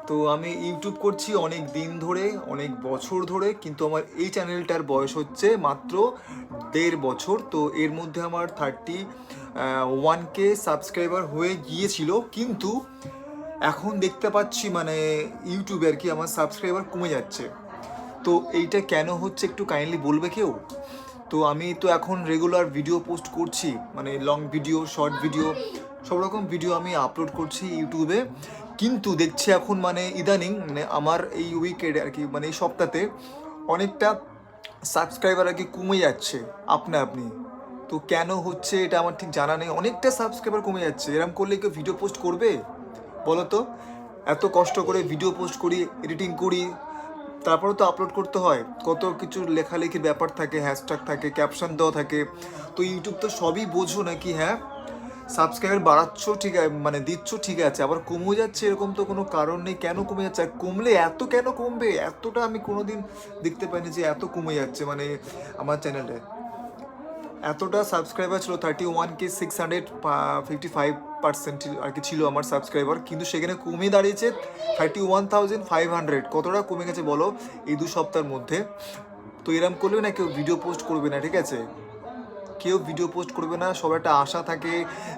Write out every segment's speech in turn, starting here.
তো আমি ইউটিউব করছি অনেক দিন ধরে, অনেক বছর ধরে, কিন্তু আমার এই চ্যানেলটার বয়স হচ্ছে মাত্র 1.5 বছর। তো এর মধ্যে আমার 31K সাবস্ক্রাইবার হয়ে গিয়েছিল, কিন্তু এখন দেখতে পাচ্ছি মানে ইউটিউবে আর কি আমার সাবস্ক্রাইবার কমে যাচ্ছে। তো এইটা কেন হচ্ছে একটু কাইন্ডলি বলবে কেউ? তো আমি তো এখন রেগুলার ভিডিও পোস্ট করছি, মানে লং ভিডিও, শর্ট ভিডিও, সব রকম ভিডিও আমি আপলোড করছি ইউটিউবে। কিন্তু দেখছি এখন মানে ইদানিং মানে আমার এই উইকেডে আর কি, মানে এই সপ্তাহে অনেকটা সাবস্ক্রাইবার আর কি কমে যাচ্ছে আপনা আপনি। তো কেন হচ্ছে এটা আমার ঠিক জানা নেই, অনেকটা সাবস্ক্রাইবার কমে যাচ্ছে। এরকম করলে কেউ ভিডিও পোস্ট করবে বলো তো? এত কষ্ট করে ভিডিও পোস্ট করি, এডিটিং করি, তারপরে তো আপলোড করতে হয়, কত কিছু লেখালেখির ব্যাপার থাকে, হ্যাশট্যাগ থাকে, ক্যাপশন দেওয়া থাকে। তো ইউটিউব তো সবই বোঝো নাকি? হ্যাঁ, সাবস্ক্রাইবার বাড়াচ্ছ ঠিক আছে, মানে দিচ্ছ ঠিক আছে, আবার কমে যাচ্ছে, এরকম তো কোনো কারণ নেই কেন কমে যাচ্ছে। আর কমলে এত কেন কমবে? এতটা আমি কোনোদিন দেখতে পাইনি যে এত কমে যাচ্ছে মানে আমার চ্যানেলে। এতটা সাবস্ক্রাইবার ছিল 31K 655% আর কি ছিল আমার সাবস্ক্রাইবার, কিন্তু সেখানে কমে দাঁড়িয়েছে 31,500। কতটা কমে গেছে বলো এই 2 সপ্তাহের মধ্যে? তো এরম করলে না কেউ ভিডিও পোস্ট করবে না, ঠিক আছে? কেউ ভিডিও পোস্ট করবে না, সবার একটা আশা থাকে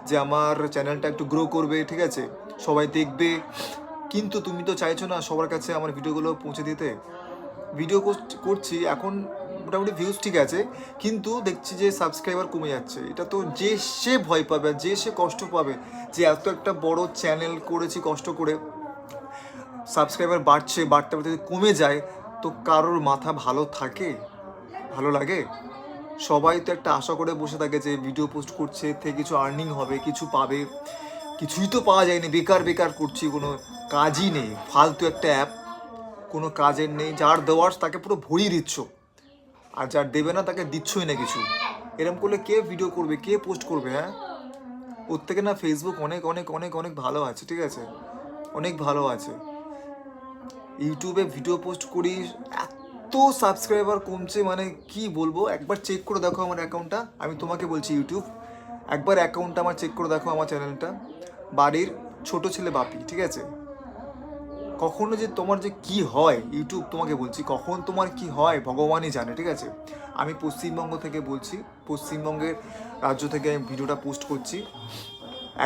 যে আমার চ্যানেলটা একটু গ্রো করবে, ঠিক আছে, সবাই দেখবে। কিন্তু তুমি তো চাইছো না সবার কাছে আমার ভিডিওগুলো পৌঁছে দিতে। ভিডিও করছি এখন, মোটামুটি ভিউজ ঠিক আছে, কিন্তু দেখছি যে সাবস্ক্রাইবার কমে যাচ্ছে। এটা তো যে সে ভয় পাবে, আর যে সে কষ্ট পাবে, যে এত একটা বড় চ্যানেল করেছি কষ্ট করে, সাবস্ক্রাইবার বাড়ছে, বাড়তে বাড়তে যদি কমে যায়, তো কারোর মাথা ভালো থাকে? ভালো লাগে? সবাই তো একটা আশা করে বসে থাকে যে ভিডিও পোস্ট করছে, এর থেকে কিছু আর্নিং হবে, কিছু পাবে। কিছুই তো পাওয়া যায়নি, বেকার বেকার করছি, কোনো কাজই নেই, ফালতু একটা অ্যাপ, কোনো কাজের নেই। যার দেওয়ার তাকে পুরো ভরিয়ে দিচ্ছ, আর যার দেবে না তাকে দিচ্ছই না কিছু। এরম করলে কে ভিডিও করবে, কে পোস্ট করবে? হ্যাঁ, ওর থেকে না ফেসবুক অনেক অনেক অনেক অনেক ভালো আছে, ঠিক আছে, অনেক ভালো আছে। ইউটিউবে ভিডিও পোস্ট করি, এত সাবস্ক্রাইবার কমছে মানে কি বলবো। একবার চেক করে দেখো আমার অ্যাকাউন্টটা, আমি তোমাকে বলছি ইউটিউব, একবার অ্যাকাউন্টটা আমার চেক করে দেখো, আমার চ্যানেলটা। বাড়ির ছোট ছেলে বাপি, ঠিক আছে? কখনো যে তোমার যে কি হয়, ইউটিউব তোমাকে বলছি, কখন তোমার কি হয় ভগবানই জানে, ঠিক আছে? আমি পশ্চিমবঙ্গ থেকে বলছি, পশ্চিমবঙ্গের রাজ্য থেকে আমি ভিডিওটা পোস্ট করছি।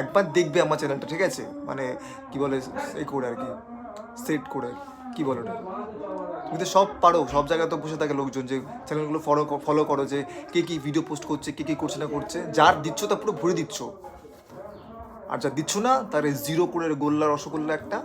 একবার দেখবে আমার চ্যানেলটা, ঠিক আছে, মানে কি বলে, এ করে আর কি, সেট করে, কি বলে ওটা, তুমি তো সব পারো, সব জায়গায় তো বসে থাকে লোকজন যে চ্যানেলগুলো ফলো করো, যে কে কী ভিডিও পোস্ট করছে, কে কী করছে না করছে। যার দিচ্ছ তা পুরো ভরে দিচ্ছ, আর যা দিচ্ছ না তার জিরো করে গোল্লা রসগোল্লা একটা